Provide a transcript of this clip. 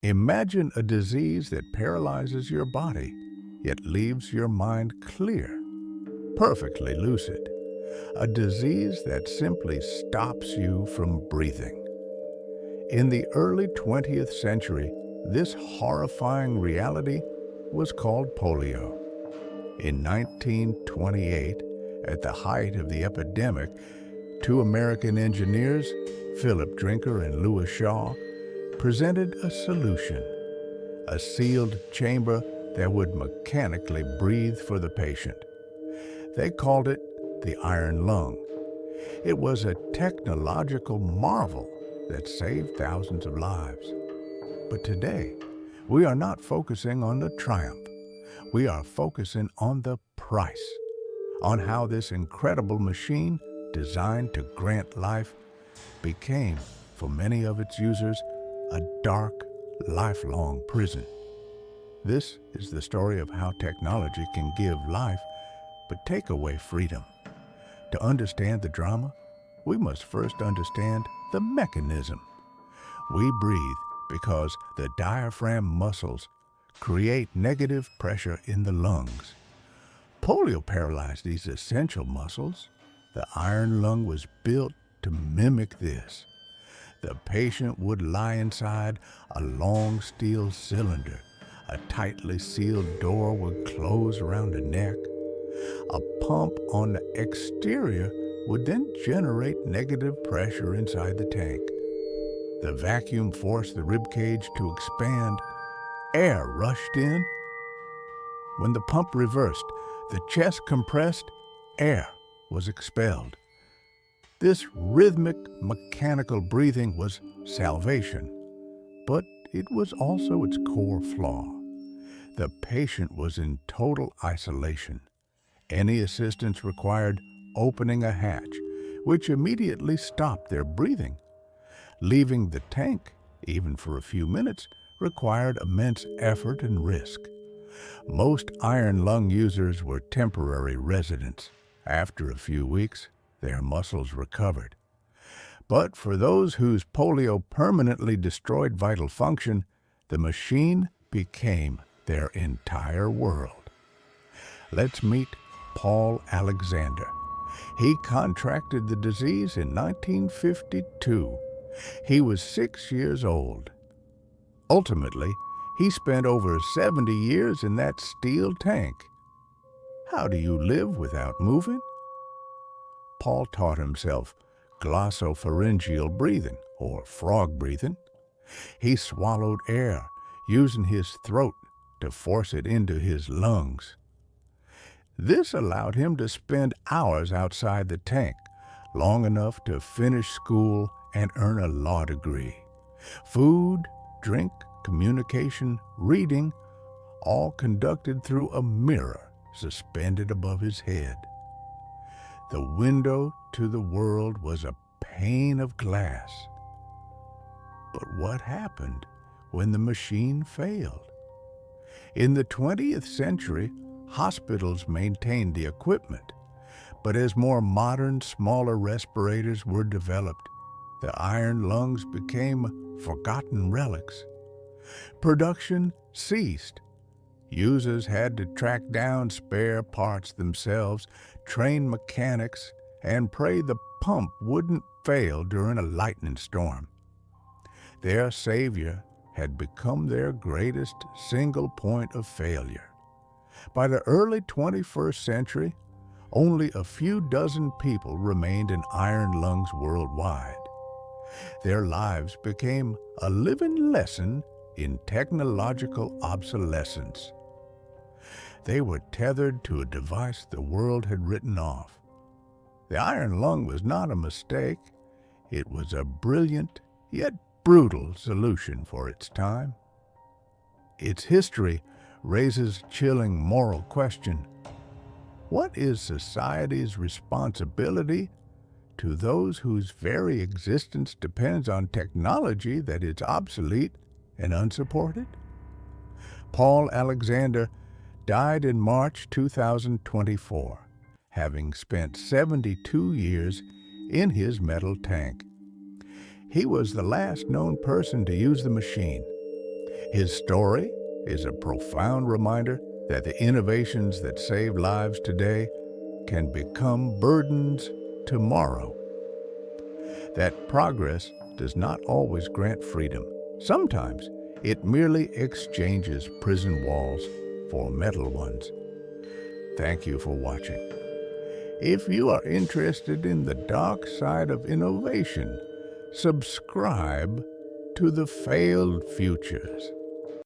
Imagine a disease that paralyzes your body, yet leaves your mind clear, perfectly lucid. A disease that simply stops you from breathing. In the early 20th century, this horrifying reality was called polio. In 1928, at the height of the epidemic, two American engineers, Philip Drinker and Louis Shaw, presented a solution, a sealed chamber that would mechanically breathe for the patient. They called it the iron lung. It was a technological marvel that saved thousands of lives. But today, we are not focusing on the triumph. We are focusing on the price, on how this incredible machine designed to grant life became, for many of its users, a dark, lifelong prison. This is the story of how technology can give life but take away freedom. To understand the drama, we must first understand the mechanism. We breathe because the diaphragm muscles create negative pressure in the lungs. Polio paralyzed these essential muscles. The iron lung was built to mimic this. The patient would lie inside a long steel cylinder. A tightly sealed door would close around the neck. A pump on the exterior would then generate negative pressure inside the tank. The vacuum forced the ribcage to expand. Air rushed in. When the pump reversed, the chest compressed, air was expelled. This rhythmic, mechanical breathing was salvation, but it was also its core flaw. The patient was in total isolation. Any assistance required opening a hatch, which immediately stopped their breathing. Leaving the tank, even for a few minutes, required immense effort and risk. Most iron lung users were temporary residents. After a few weeks, their muscles recovered. But for those whose polio permanently destroyed vital function, the machine became their entire world. Let's meet Paul Alexander. He contracted the disease in 1952. He was 6 years old. Ultimately, he spent over 70 years in that steel tank. How do you live without moving? Paul taught himself glossopharyngeal breathing, or frog breathing. He swallowed air, using his throat to force it into his lungs. This allowed him to spend hours outside the tank, long enough to finish school and earn a law degree. Food, drink, communication, reading, all conducted through a mirror suspended above his head. The window to the world was a pane of glass. But what happened when the machine failed? In the 20th century, hospitals maintained the equipment, but as more modern, smaller respirators were developed, the iron lungs became forgotten relics. Production ceased. Users had to track down spare parts themselves, train mechanics, and pray the pump wouldn't fail during a lightning storm. Their savior had become their greatest single point of failure. By the early 21st century, only a few dozen people remained in iron lungs worldwide. Their lives became a living lesson in technological obsolescence. They were tethered to a device the world had written off. The iron lung was not a mistake. It was a brilliant, yet brutal solution for its time. Its history raises a chilling moral question. What is society's responsibility to those whose very existence depends on technology that is obsolete and unsupported? Paul Alexander died in March 2024, having spent 72 years in his metal tank. He was the last known person to use the machine. His story is a profound reminder that the innovations that save lives today can become burdens tomorrow. That progress does not always grant freedom. Sometimes it merely exchanges prison walls for metal ones. Thank you for watching. If you are interested in the dark side of innovation, subscribe to the Failed Futures.